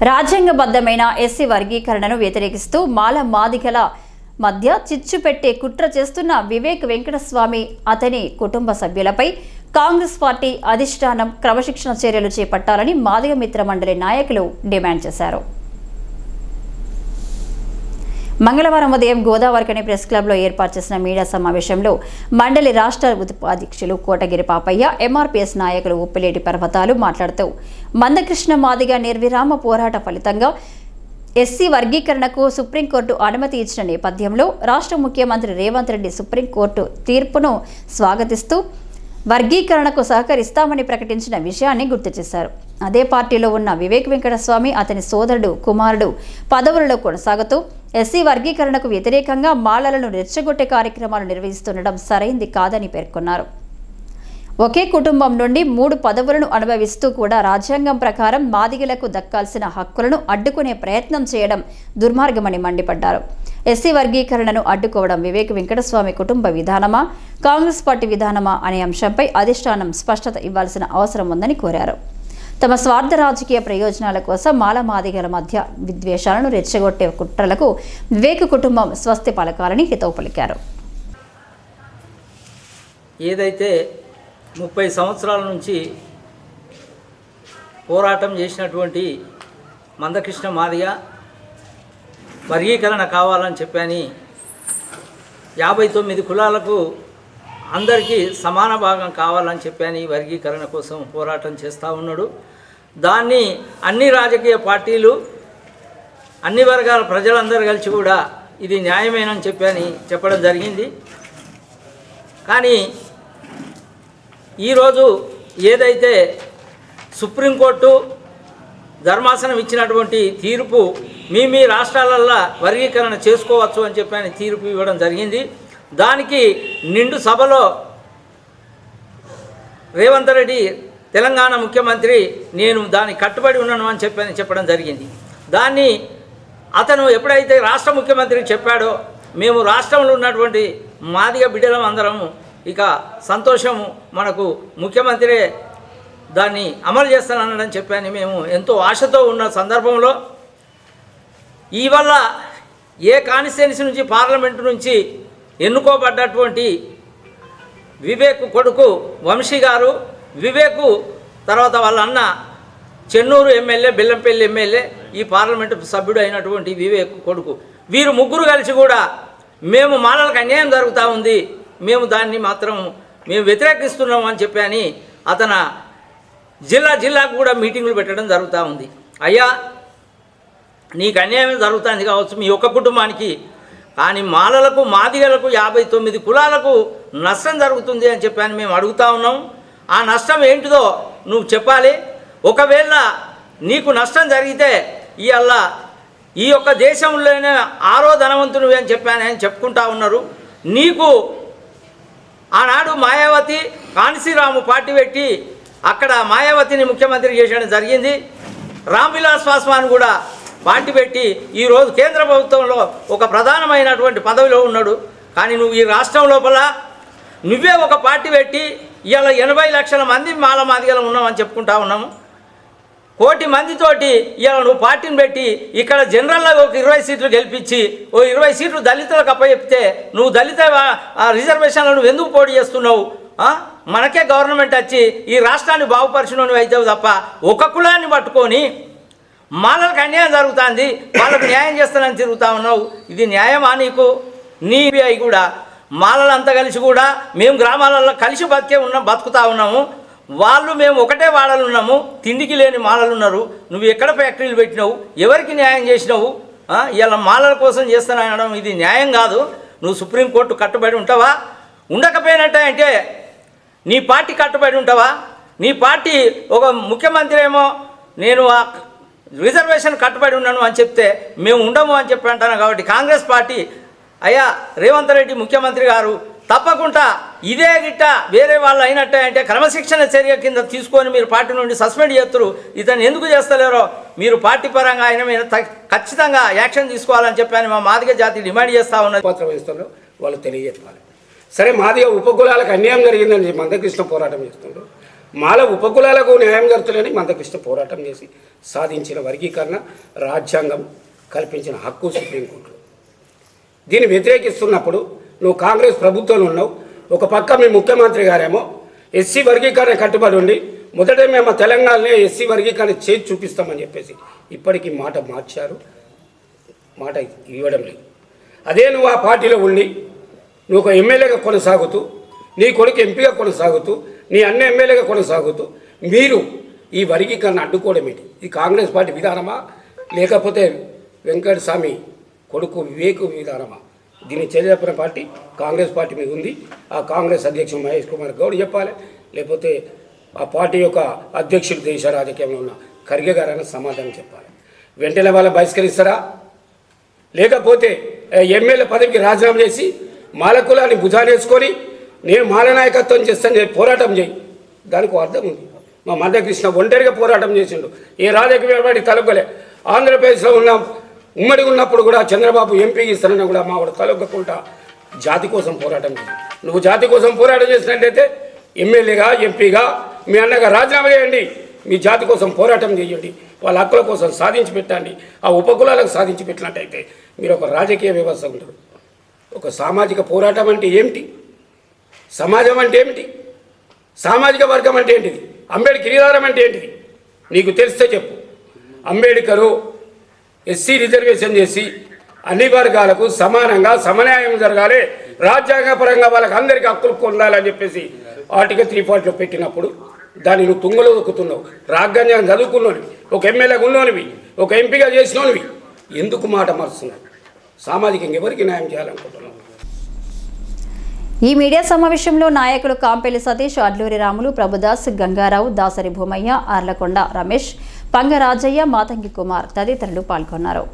రాజ్యాంగబద్ధమైన ఎస్సీ వర్గీకరణను వ్యతిరేకిస్తూ మాల మాదిగల మధ్య చిచ్చు పెట్టే కుట్ర చేస్తున్న వివేక్ వెంకటస్వామి అతని కుటుంబ సభ్యులపై కాంగ్రెస్ పార్టీ అధిష్టానం క్రమశిక్షణ చర్యలు చేపట్టాలని మాదిగ మిత్ర మండలి నాయకులు డిమాండ్ చేశారు. మంగళవారం ఉదయం గోదావరికని ప్రెస్ క్లబ్లో ఏర్పాటు చేసిన మీడియా సమావేశంలో మండలి రాష్ట్ర ఉపాధ్యక్షులు కోటగిరి పాపయ్య, ఎంఆర్పీఎస్ నాయకులు ఉప్పిలేటి పర్వతాలు మాట్లాడుతూ మందకృష్ణ మాదిగ నిర్విరామ పోరాట ఫలితంగా ఎస్సీ వర్గీకరణకు సుప్రీంకోర్టు అనుమతి ఇచ్చిన నేపథ్యంలో రాష్ట్ర ముఖ్యమంత్రి రేవంత్ రెడ్డి సుప్రీంకోర్టు తీర్పును స్వాగతిస్తూ వర్గీకరణకు సహకరిస్తామని ప్రకటించిన విషయాన్ని గుర్తు చేశారు. అదే పార్టీలో ఉన్న వివేక్ వెంకటస్వామి, అతని సోదరుడు, కుమారుడు పదవులలో కొనసాగుతూ ఎస్సీ వర్గీకరణకు వ్యతిరేకంగా మాలలను రెచ్చగొట్టే కార్యక్రమాలు నిర్వహిస్తుండడం సరైంది కాదని పేర్కొన్నారు. ఒకే కుటుంబం నుండి 3 పదవులను అనుభవిస్తూ కూడా రాజ్యాంగం ప్రకారం మాదిగలకు దక్కాల్సిన హక్కులను అడ్డుకునే ప్రయత్నం చేయడం దుర్మార్గమని మండిపడ్డారు. ఎస్సీ వర్గీకరణను అడ్డుకోవడం వివేక్ వెంకటస్వామి కుటుంబ విధానమా, కాంగ్రెస్ పార్టీ విధానమా అనే అంశంపై అధిష్టానం స్పష్టత ఇవ్వాల్సిన అవసరం ఉందని కోరారు. తమ స్వార్థ రాజకీయ ప్రయోజనాల కోసం మాల మాదిగల మధ్య విద్వేషాలను రెచ్చగొట్టే కుట్రలకు వివేక్ కుటుంబం స్వస్తి పలకాలని హితవు పలికారు. ఏదైతే 30 సంవత్సరాల నుంచి పోరాటం చేసినటువంటి మందకృష్ణ మాదిగ వర్గీకరణ కావాలని చెప్పని 59 కులాలకు అందరికీ సమాన భాగం కావాలని చెప్పని వర్గీకరణ కోసం పోరాటం చేస్తూ ఉన్నాడు. దాన్ని అన్ని రాజకీయ పార్టీలు, అన్ని వర్గాల ప్రజలందరూ కలిసి కూడా ఇది న్యాయమేనని చెప్పని చెప్పడం జరిగింది. కానీ ఈరోజు ఏదైతే సుప్రీంకోర్టు ధర్మాసనం ఇచ్చినటువంటి తీర్పు మీ రాష్ట్రాలల్లో వర్గీకరణ చేసుకోవచ్చు అని చెప్పని తీర్పు ఇవ్వడం జరిగింది. దానికి నిండు సభలో రేవంత్ రెడ్డి తెలంగాణ ముఖ్యమంత్రి నేను దానికి కట్టుబడి ఉన్నాను అని చెప్పడం జరిగింది. దాన్ని అతను ఎప్పుడైతే రాష్ట్ర ముఖ్యమంత్రికి చెప్పాడో మేము రాష్ట్రంలో ఉన్నటువంటి మాదిగ బిడ్డలం అందరము ఇక సంతోషము, మనకు ముఖ్యమంత్రి దాన్ని అమలు చేస్తానని చెప్పని మేము ఎంతో ఆశతో ఉన్న సందర్భంలో ఇవల్ల ఏ కాన్స్టిట్యున్సీ నుంచి పార్లమెంటు నుంచి ఎన్నుకోబడ్డటువంటి వివేక్ కొడుకు వంశీ గారు, వివేకు తర్వాత వాళ్ళ అన్న చెన్నూరు ఎమ్మెల్యే, బెల్లంపల్లి ఎమ్మెల్యే, ఈ పార్లమెంటు సభ్యుడు అయినటువంటి వివేక్ కొడుకు, వీరు ముగ్గురు కలిసి కూడా మేము మాలలకు అన్యాయం జరుగుతూ ఉంది, మేము దాన్ని మాత్రం మేము వ్యతిరేకిస్తున్నాము అని చెప్పని అతను జిల్లాకు కూడా మీటింగులు పెట్టడం జరుగుతూ ఉంది. అయ్యా నీకు అన్యాయం జరుగుతుంది కావచ్చు మీ ఒక్క కుటుంబానికి, కానీ మాలలకు మాదిగలకు 59 కులాలకు నష్టం జరుగుతుంది అని చెప్పని మేము అడుగుతూ ఉన్నాం. ఆ నష్టం ఏంటిదో నువ్వు చెప్పాలి. ఒకవేళ నీకు నష్టం జరిగితే ఇవాళ ఈ యొక్క దేశంలోనే 6వ ధనవంతునివి అని చెప్పని ఆయన చెప్పుకుంటా ఉన్నారు. నీకు ఆనాడు మాయావతి కాన్సీరాము పార్టీ పెట్టి అక్కడ మాయావతిని ముఖ్యమంత్రి చేయడం జరిగింది. రామ్ విలాస్ పాస్వాన్ కూడా పార్టీ పెట్టి ఈరోజు కేంద్ర ప్రభుత్వంలో ఒక ప్రధానమైనటువంటి పదవిలో ఉన్నాడు. కానీ నువ్వు ఈ రాష్ట్రం లోపల నువ్వే ఒక పార్టీ పెట్టి ఇవాళ 80 లక్షల మంది మాల మాదిగలం ఉన్నామని చెప్పుకుంటా ఉన్నాము. 1 కోటి మందితోటి ఇవాళ నువ్వు పార్టీని పెట్టి ఇక్కడ జనరల్లో ఒక 20 సీట్లు గెలిపించి ఓ 20 సీట్లు దళితులకు అప్పచెప్తే నువ్వు దళిత రిజర్వేషన్లో నువ్వు ఎందుకు పోటీ చేస్తున్నావు? మనకే గవర్నమెంట్ వచ్చి ఈ రాష్ట్రాన్ని బాగుపరిచినవి అయితే తప్ప ఒక కులాన్ని పట్టుకొని మాలలకు అన్యాయం జరుగుతుంది, వాళ్ళకు న్యాయం చేస్తానని తిరుగుతా ఉన్నావు. ఇది న్యాయమా నీకు? నీవి అయి కూడా మాలలంతా కలిసి కూడా మేము గ్రామాలలో కలిసి బతుకుతా ఉన్నాము. వాళ్ళు మేము ఒకటే వాడలు ఉన్నాము, తిండికి లేని మాలలు ఉన్నారు. నువ్వు ఎక్కడ ఫ్యాక్టరీలు పెట్టినావు? ఎవరికి న్యాయం చేసినావు? ఇలా మాలల కోసం చేస్తానడం ఇది న్యాయం కాదు. నువ్వు సుప్రీంకోర్టు కట్టుబడి ఉంటావా? ఉండకపోయినట్టే అంటే నీ పార్టీ కట్టుబడి ఉంటావా? నీ పార్టీ ఒక ముఖ్యమంత్రి ఏమో నేను రిజర్వేషన్ కట్టుబడి ఉన్నాను అని చెప్తే మేము ఉండము అని చెప్పి అంటాను. కాబట్టి కాంగ్రెస్ పార్టీ అయ్యా రేవంత్ రెడ్డి ముఖ్యమంత్రి గారు తప్పకుండా ఇదే గిట్ట వేరే వాళ్ళు అయినట్టే అంటే క్రమశిక్షణ చర్య కింద తీసుకొని మీరు పార్టీ నుండి సస్పెండ్ చేస్తారు. ఇతను ఎందుకు చేస్తలేరో మీరు పార్టీ పరంగా ఆయన మీద ఖచ్చితంగా యాక్షన్ తీసుకోవాలని చెప్పి మా మాదిగ జాతి డిమాండ్ చేస్తూ ఉన్నది. పత్రం ఇస్తారు వాళ్ళు తెలియజెప్పాలి. సరే మాదిగ ఉపకులాలకు అన్యాయం జరిగిందని మందకృష్ణ పోరాటం చేస్తుండ్రు. మాల ఉపకులాలకు న్యాయం జరుగుతుందని మందకృష్ణ పోరాటం చేసి సాధించిన వర్గీకరణ రాజ్యాంగం కల్పించిన హక్కు సుప్రీంకోర్టు. దీన్ని వ్యతిరేకిస్తున్నప్పుడు నువ్వు కాంగ్రెస్ ప్రభుత్వంలో ఉన్నావు. ఒక పక్క మీ ముఖ్యమంత్రి గారేమో ఎస్సీ వర్గీకరణ కట్టుబడి ఉండి మొదట మేము తెలంగాణలో ఎస్సీ వర్గీకరణ చేసి చూపిస్తామని చెప్పేసి ఇప్పటికీ మాట మార్చారు, మాట ఇవ్వడం లేదు. అదే నువ్వు ఆ పార్టీలో ఉండి నువ్వు ఒక ఎమ్మెల్యేగా కొనసాగుతూ, నీ కొడుకు ఎంపీగా కొనసాగుతూ, నీ అన్న ఎమ్మెల్యేగా కొనసాగుతూ మీరు ఈ వర్గీకరణ అడ్డుకోవడం ఏంటి? ఇది కాంగ్రెస్ పార్టీ విధానమా లేకపోతే వెంకటస్వామి కొడుకు వివేక్ విధానమా? దీన్ని తెలియజెప్పిన పార్టీ కాంగ్రెస్ పార్టీ మీద ఉంది. ఆ కాంగ్రెస్ అధ్యక్షుడు మహేష్ కుమార్ గౌడ్ చెప్పాలి, లేకపోతే ఆ పార్టీ యొక్క అధ్యక్షుడు దేశ రాజకీయంలో ఉన్న ఖర్గే గారైనా సమాధానం చెప్పాలి. వెంటనే వాళ్ళని బహిష్కరిస్తారా? లేకపోతే ఎమ్మెల్యే పదవికి రాజీనామా చేసి మాల కులాన్ని భుజానేసుకొని నేను మాల నాయకత్వం చేస్తాను, నేను పోరాటం చేయి. దానికి అర్థం ఉంది. మా మందకృష్ణ ఒంటరిగా పోరాటం చేసిండు, ఏ రాజకీయ పార్టీ తలగలే. ఆంధ్రప్రదేశ్లో ఉన్న ఉమ్మడి ఉన్నప్పుడు కూడా చంద్రబాబు ఎంపీకి ఇస్తానని కూడా మా వాడు తలొగ్గకుండా జాతి కోసం పోరాటం చేసి, నువ్వు జాతి కోసం పోరాటం చేసినట్లయితే ఎమ్మెల్యేగా ఎంపీగా మీ అన్నగా రాజీనామా చేయండి, మీ జాతి కోసం పోరాటం చేయండి, వాళ్ళ హక్కుల కోసం సాధించి పెట్టండి. ఆ ఉపకులాలకు సాధించి పెట్టినట్టయితే మీరు ఒక రాజకీయ వ్యవస్థ ఉంటారు. ఒక సామాజిక పోరాటం అంటే ఏమిటి? సమాజం అంటే ఏమిటి? సామాజిక వర్గం అంటే ఏంటిది? అంబేద్కర్ గిరిధారం అంటే ఏంటిది? నీకు తెలిస్తే చెప్పు. అంబేద్కరు ఎస్సీ రిజర్వేషన్ చేసి అన్ని వర్గాలకు సమానంగా సమన్యాయం జరగాలి, రాజ్యాంగపరంగా వాళ్ళకి అందరికీ హక్కులు పొందాలని చెప్పేసి ఆర్టికల్ 340లో పెట్టినప్పుడు దాన్ని నువ్వు తుంగలో దొక్కుతున్నావు. రాజ్యాంగం చదువుకున్నోనివి, ఒక ఎమ్మెల్యేగా ఉన్నోనివి, ఒక ఎంపీగా చేసినోనివి ఎందుకు మాట మరుస్తున్నావు? సామాజికంగా ఎవరికి న్యాయం చేయాలనుకుంటున్నావు? ఈ మీడియా సమావేశంలో నాయకులు కాంపెల్లి సతీష్, అడ్లూరి రాములు, ప్రభుదాస్, గంగారావు, దాసరి భూమయ్య, ఆర్లకొండ రమేష్, పంగ రాజయ్య, మాతంగి కుమార్ తదితరులు పాల్గొన్నారు.